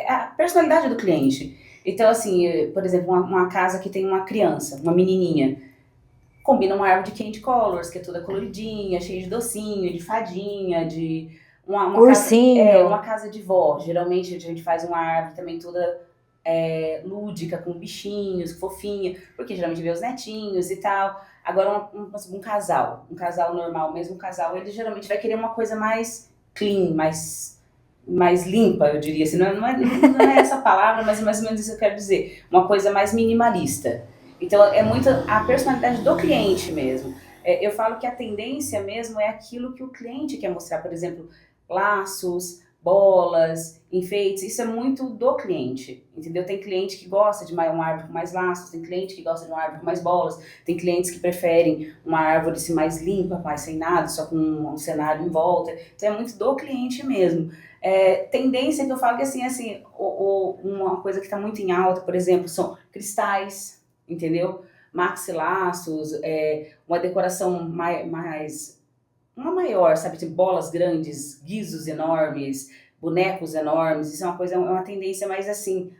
a personalidade do cliente. Então, assim, por exemplo, uma casa que tem uma criança, uma menininha, combina uma árvore de candy colors, que é toda coloridinha, cheia de docinho, de fadinha, de... Uma ursinho. Uma casa de vó. Geralmente a gente faz uma árvore também toda lúdica, com bichinhos, fofinha, porque geralmente vê os netinhos e tal. Agora um casal normal, mesmo um casal, ele geralmente vai querer uma coisa mais clean, mais limpa, eu diria assim. Não é essa palavra, mas é mais ou menos isso que eu quero dizer. Uma coisa mais minimalista. Então é muito a personalidade do cliente mesmo. Eu falo que a tendência mesmo é aquilo que o cliente quer mostrar. Por exemplo, laços, bolas, enfeites, isso é muito do cliente, entendeu? Tem cliente que gosta de uma árvore com mais laços, tem cliente que gosta de uma árvore com mais bolas, tem clientes que preferem uma árvore assim, mais limpa, mais sem nada, só com um cenário em volta. Então é muito do cliente mesmo. Tendência que eu falo que assim uma coisa que está muito em alta, por exemplo, são cristais, entendeu? Maxilaços, uma decoração uma maior, sabe? Tipo, bolas grandes, guizos enormes, bonecos enormes. Isso é uma tendência mais assim,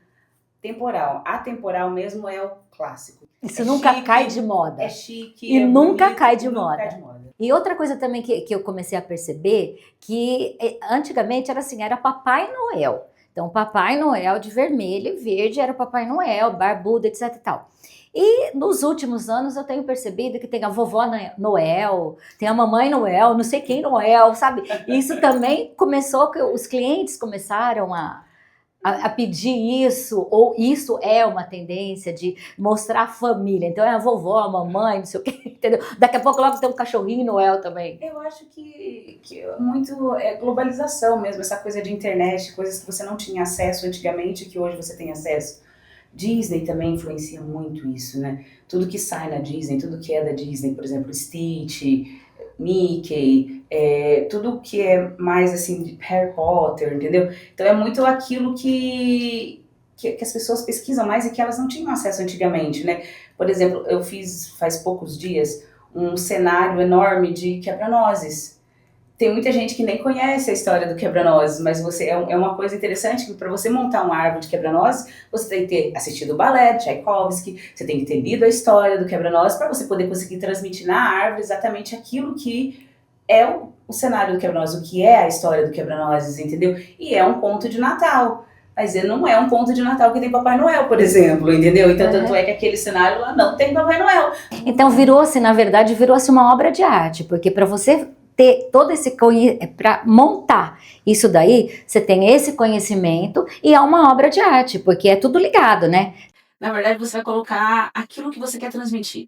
temporal. Atemporal mesmo é o clássico. Isso nunca chique, cai de moda. É chique. E nunca bonito, cai de moda. E outra coisa também que eu comecei a perceber, que antigamente era assim, era Papai Noel. Então, Papai Noel de vermelho e verde era o Papai Noel, barbudo, etc e tal. E nos últimos anos eu tenho percebido que tem a vovó Noel, tem a mamãe Noel, não sei quem Noel, sabe? Isso também começou, que os clientes começaram a pedir isso, ou isso é uma tendência de mostrar a família. Então é a vovó, a mamãe, não sei o quê, entendeu? Daqui a pouco logo tem um cachorrinho Noel também. Eu acho que muito é globalização mesmo, essa coisa de internet, coisas que você não tinha acesso antigamente, que hoje você tem acesso. Disney também influencia muito isso, né? Tudo que sai na Disney, tudo que é da Disney, por exemplo, Stitch, Mickey, tudo que é mais assim de Harry Potter, entendeu? Então é muito aquilo que as pessoas pesquisam mais e que elas não tinham acesso antigamente, né? Por exemplo, eu fiz faz poucos dias um cenário enorme de quebra-nozes. Tem muita gente que nem conhece a história do quebra-nozes, mas é uma coisa interessante que para você montar uma árvore de quebra-nozes, você tem que ter assistido o balé de Tchaikovsky, você tem que ter lido a história do quebra-nozes para você poder conseguir transmitir na árvore exatamente aquilo que é o cenário do quebra-nozes, o que é a história do quebra-nozes, entendeu? E é um conto de Natal. Mas não é um conto de Natal que tem Papai Noel, por exemplo, entendeu? Então, tanto é que aquele cenário lá não tem Papai Noel. Então, na verdade, virou-se uma obra de arte, porque para você ter todo esse conhecimento, para montar isso daí, você tem esse conhecimento e é uma obra de arte, porque é tudo ligado, né? Na verdade, você vai colocar aquilo que você quer transmitir.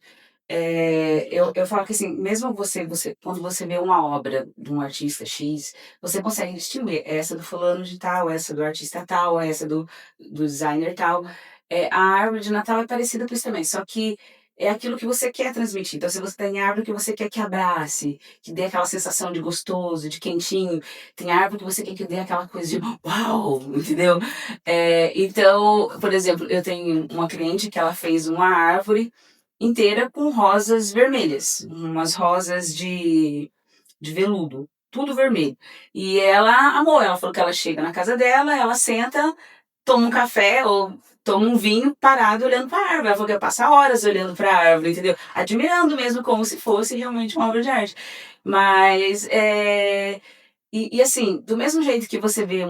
Eu falo que assim, mesmo você, quando você vê uma obra de um artista X, você consegue distinguir essa do fulano de tal, essa do artista tal, essa do designer tal. A árvore de Natal é parecida com isso também, só que é aquilo que você quer transmitir. Então, se você tem árvore que você quer que abrace, que dê aquela sensação de gostoso, de quentinho, tem árvore que você quer que dê aquela coisa de uau, entendeu? Então, por exemplo, eu tenho uma cliente que ela fez uma árvore inteira com rosas vermelhas, umas rosas de veludo, tudo vermelho. E ela amou, ela falou que ela chega na casa dela, ela senta, toma um café ou toma um vinho parado olhando para a árvore. Ela falou que ia passar horas olhando para a árvore, entendeu? Admirando mesmo, como se fosse realmente uma obra de arte. Mas, e assim, do mesmo jeito que você vê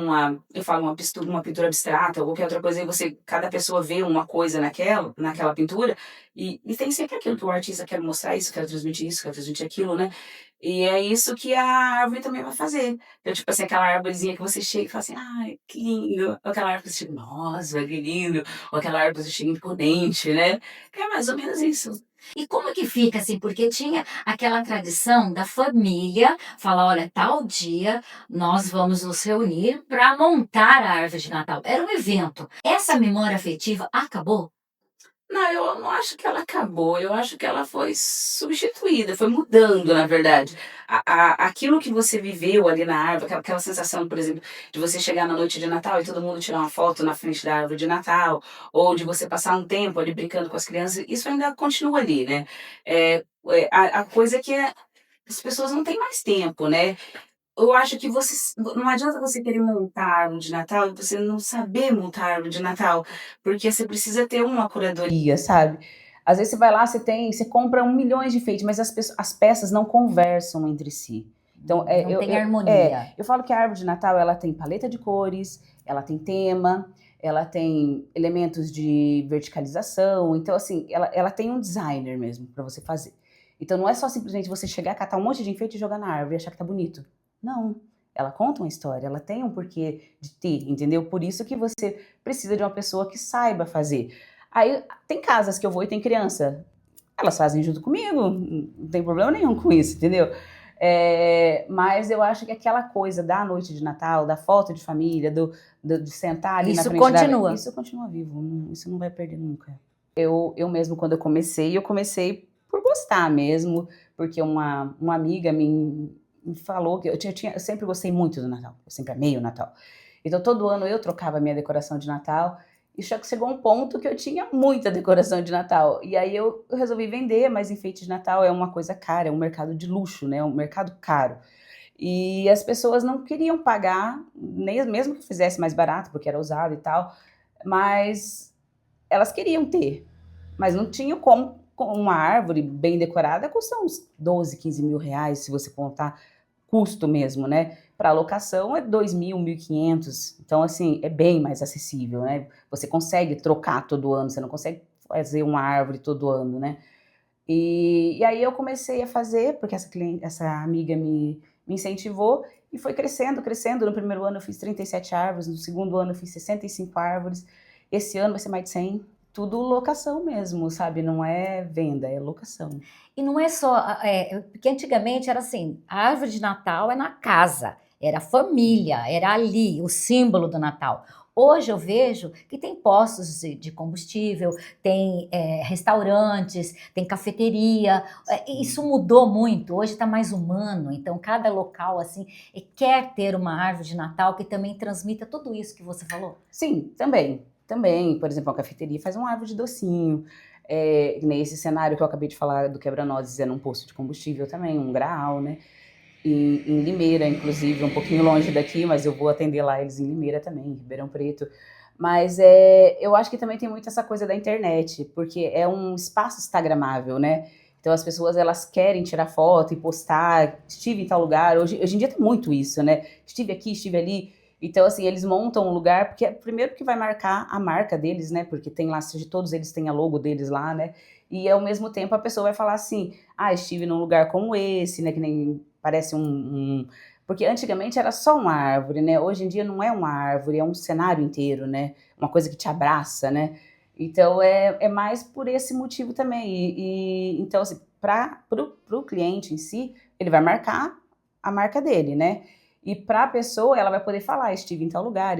eu falo uma pintura abstrata ou qualquer outra coisa, e cada pessoa vê uma coisa naquela pintura, e tem sempre aquilo que o artista quer mostrar isso, quer transmitir aquilo, né? E é isso que a árvore também vai fazer. Então, tipo assim, aquela árvorezinha que você chega e fala assim, ai, que lindo. Ou aquela árvore que você chega, nossa, que lindo. Ou aquela árvore que você chega imponente, né? É mais ou menos isso. E como que fica assim? Porque tinha aquela tradição da família falar, olha, tal dia nós vamos nos reunir para montar a árvore de Natal. Era um evento. Essa memória afetiva acabou? Não, eu não acho que ela acabou, eu acho que ela foi substituída, foi mudando, na verdade. Aquilo que você viveu ali na árvore, aquela sensação, por exemplo, de você chegar na noite de Natal e todo mundo tirar uma foto na frente da árvore de Natal, ou de você passar um tempo ali brincando com as crianças, isso ainda continua ali, né? A coisa é que as pessoas não têm mais tempo, né? Eu acho que não adianta você querer montar árvore de Natal e você não saber montar árvore de Natal, porque você precisa ter uma curadoria, sabe? Às vezes você vai lá, você compra 1 milhão de enfeites, mas as peças não conversam entre si. Então, Não tem harmonia. eu falo que a árvore de Natal, ela tem paleta de cores, ela tem tema, ela tem elementos de verticalização, então assim, ela tem um designer mesmo para você fazer. Então não é só simplesmente você chegar, catar um monte de enfeite e jogar na árvore e achar que tá bonito. Não, ela conta uma história, ela tem um porquê de ter, entendeu? Por isso que você precisa de uma pessoa que saiba fazer. Aí tem casas que eu vou e tem criança, elas fazem junto comigo, não tem problema nenhum com isso, entendeu? Mas eu acho que aquela coisa da noite de Natal, da foto de família, de sentar ali na frente da árvore, isso continua vivo, isso não vai perder nunca. Eu mesmo, quando eu comecei por gostar mesmo, porque uma amiga me falou que eu sempre gostei muito do Natal, eu sempre amei o Natal. Então todo ano eu trocava a minha decoração de Natal e chegou um ponto que eu tinha muita decoração de Natal. E aí eu resolvi vender, mas enfeite de Natal é uma coisa cara, é um mercado de luxo, né? É um mercado caro. E as pessoas não queriam pagar, nem mesmo que fizesse mais barato, porque era usado e tal, mas elas queriam ter, mas não tinham como. Uma árvore bem decorada custa uns 12, 15 mil reais, se você contar custo mesmo, né? Para locação é 2.000, 1.500. Então, assim, é bem mais acessível, né? Você consegue trocar todo ano, você não consegue fazer uma árvore todo ano, né? E aí eu comecei a fazer, porque essa amiga me incentivou, e foi crescendo. No primeiro ano eu fiz 37 árvores, no segundo ano eu fiz 65 árvores. Esse ano vai ser mais de 100. Tudo locação mesmo, sabe? Não é venda, é locação. E não é só... porque antigamente era assim, a árvore de Natal é na casa, era a família, era ali, o símbolo do Natal. Hoje eu vejo que tem postos de combustível, tem restaurantes, tem cafeteria. Isso mudou muito, hoje está mais humano. Então cada local assim quer ter uma árvore de Natal que também transmita tudo isso que você falou? Sim, também, por exemplo, a cafeteria faz uma árvore de docinho, nesse cenário que eu acabei de falar do quebra-nozes, é num posto de combustível também, um Graal, né? Em Limeira, inclusive, um pouquinho longe daqui, mas eu vou atender lá eles em Limeira também, em Ribeirão Preto. Mas eu acho que também tem muito essa coisa da internet, porque é um espaço instagramável, né? Então as pessoas, elas querem tirar foto e postar, estive em tal lugar, hoje em dia tem muito isso, né? Estive aqui, estive ali. Então, assim, eles montam um lugar, porque primeiro que vai marcar a marca deles, né? Porque tem lá, todos eles têm a logo deles lá, né? E ao mesmo tempo a pessoa vai falar assim, estive num lugar como esse, né? Que nem parece Porque antigamente era só uma árvore, né? Hoje em dia não é uma árvore, é um cenário inteiro, né? Uma coisa que te abraça, né? Então é mais por esse motivo também. Então, assim, pro cliente em si, ele vai marcar a marca dele, né? E para a pessoa, ela vai poder falar, estive em tal lugar,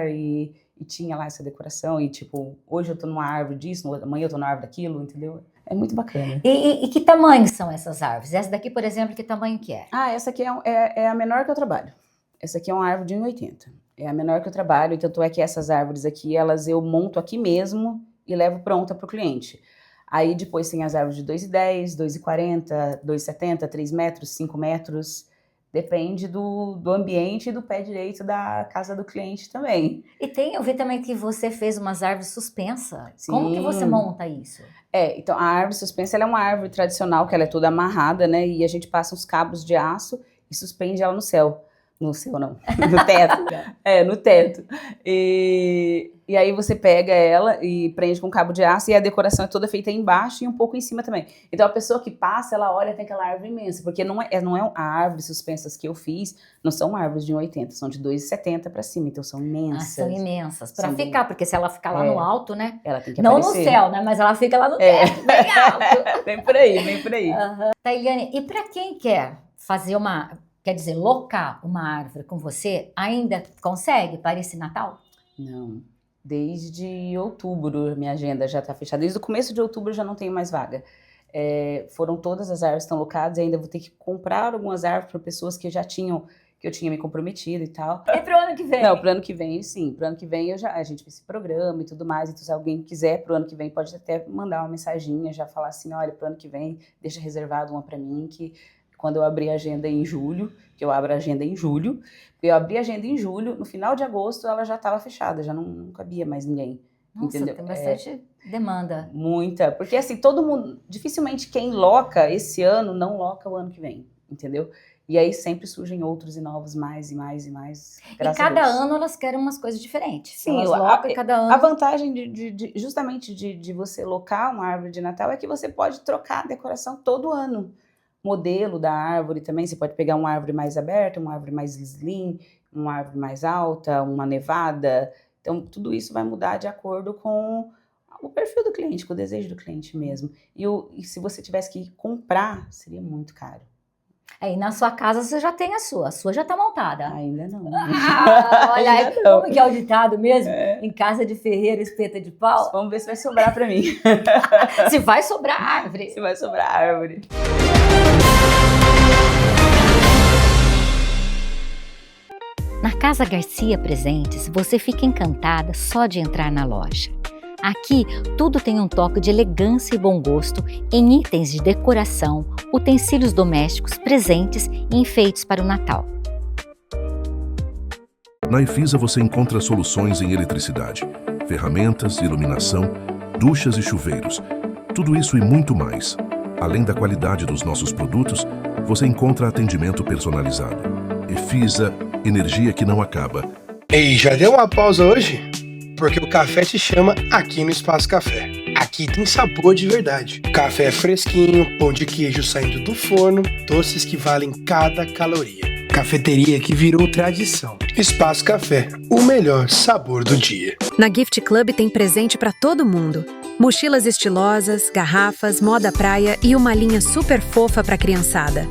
e e tinha lá essa decoração, e tipo, hoje eu tô numa árvore disso, amanhã eu tô na árvore daquilo, entendeu? É muito bacana. E que tamanho são essas árvores? Essa daqui, por exemplo, que tamanho que é? Ah, essa aqui é a menor que eu trabalho. Essa aqui é uma árvore de 1,80. É a menor que eu trabalho, tanto é que essas árvores aqui, eu monto aqui mesmo e levo pronta para o cliente. Aí depois tem as árvores de 2,10, 2,40, 2,70, 3 metros, 5 metros. Depende do ambiente e do pé direito da casa do cliente também. E eu vi também que você fez umas árvores suspensas. Sim. Como que você monta isso? Então a árvore suspensa ela é uma árvore tradicional, que ela é toda amarrada, né? E a gente passa uns cabos de aço e suspende ela no céu. No céu não, no teto. No teto. E aí você pega ela e prende com cabo de aço, e a decoração é toda feita embaixo e um pouco em cima também. Então a pessoa que passa, ela olha, tem aquela árvore imensa, porque não é a árvore suspensas que eu fiz, não são árvores de 1,80, são de 2,70 para cima, então são imensas. São imensas, para ficar, porque se ela ficar lá no alto, né? Ela tem que não aparecer. No céu, né? Mas ela fica lá no teto, bem alto. Vem por aí, vem por aí. Tailiane, e para quem quer fazer quer dizer, locar uma árvore com você, ainda consegue para esse Natal? Não. Desde outubro, minha agenda já está fechada. Desde o começo de outubro eu já não tenho mais vaga. Foram todas as árvores que estão locadas, e ainda vou ter que comprar algumas árvores para pessoas que eu tinha me comprometido e tal. E para o ano que vem? Não, para o ano que vem, sim. Para o ano que vem a gente fez esse programa e tudo mais. Então, se alguém quiser para o ano que vem, pode até mandar uma mensaginha, já falar assim, olha, para o ano que vem, deixa reservado uma para mim, que quando eu abrir a agenda em julho, que eu abro a agenda em julho, eu abri a agenda em julho, no final de agosto ela já estava fechada, já não cabia mais ninguém. Nossa, entendeu? Tem bastante demanda. Muita, porque assim, todo mundo, dificilmente quem loca esse ano não loca o ano que vem, entendeu? E aí sempre surgem outros e novos, mais e mais e mais. E cada ano elas querem umas coisas diferentes. Sim, elas locam cada ano. A vantagem justamente de você locar uma árvore de Natal é que você pode trocar a decoração todo ano. Modelo da árvore também, você pode pegar uma árvore mais aberta, uma árvore mais slim, uma árvore mais alta, uma nevada. Então, tudo isso vai mudar de acordo com o perfil do cliente, com o desejo do cliente mesmo. E se você tivesse que comprar, seria muito caro. Aí na sua casa você já tem a sua já está montada. Ainda não. Olha, ainda como que é o ditado mesmo? Em casa de ferreiro, espeta de pau. Vamos ver se vai sobrar para mim. Se vai sobrar árvore. Se vai sobrar árvore. Na Casa Garcia Presentes, você fica encantada só de entrar na loja. Aqui, tudo tem um toque de elegância e bom gosto em itens de decoração, utensílios domésticos, presentes e enfeites para o Natal. Na Ifisa você encontra soluções em eletricidade, ferramentas, iluminação, duchas e chuveiros. Tudo isso e muito mais. Além da qualidade dos nossos produtos, você encontra atendimento personalizado. Ifisa, energia que não acaba. Ei, já deu uma pausa hoje? Porque o café te chama aqui no Espaço Café. Aqui tem sabor de verdade. Café fresquinho, pão de queijo saindo do forno, doces que valem cada caloria. Cafeteria que virou tradição. Espaço Café, o melhor sabor do dia. Na Gift Club tem presente para todo mundo. Mochilas estilosas, garrafas, moda praia e uma linha super fofa para criançada.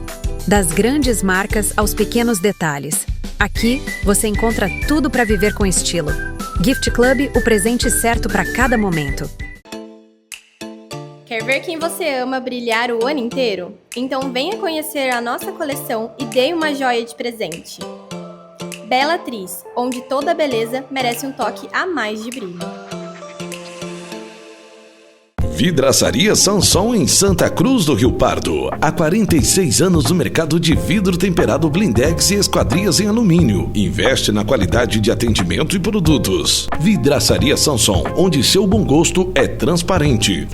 Das grandes marcas aos pequenos detalhes. Aqui você encontra tudo para viver com estilo. Gift Club, o presente certo para cada momento. Quer ver quem você ama brilhar o ano inteiro? Então venha conhecer a nossa coleção e dê uma joia de presente. Bellatriz, onde toda beleza merece um toque a mais de brilho. Vidraçaria Sanson em Santa Cruz do Rio Pardo. Há 46 anos no mercado de vidro temperado blindex e esquadrias em alumínio. Investe na qualidade de atendimento e produtos. Vidraçaria Sanson, onde seu bom gosto é transparente.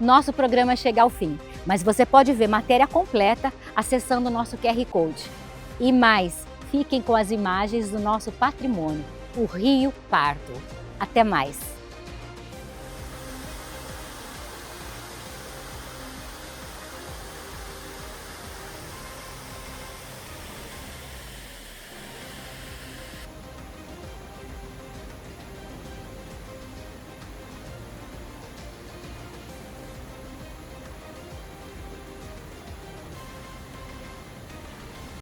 Nosso programa chega ao fim, mas você pode ver matéria completa acessando o nosso QR Code. E mais, fiquem com as imagens do nosso patrimônio, o Rio Pardo. Até mais!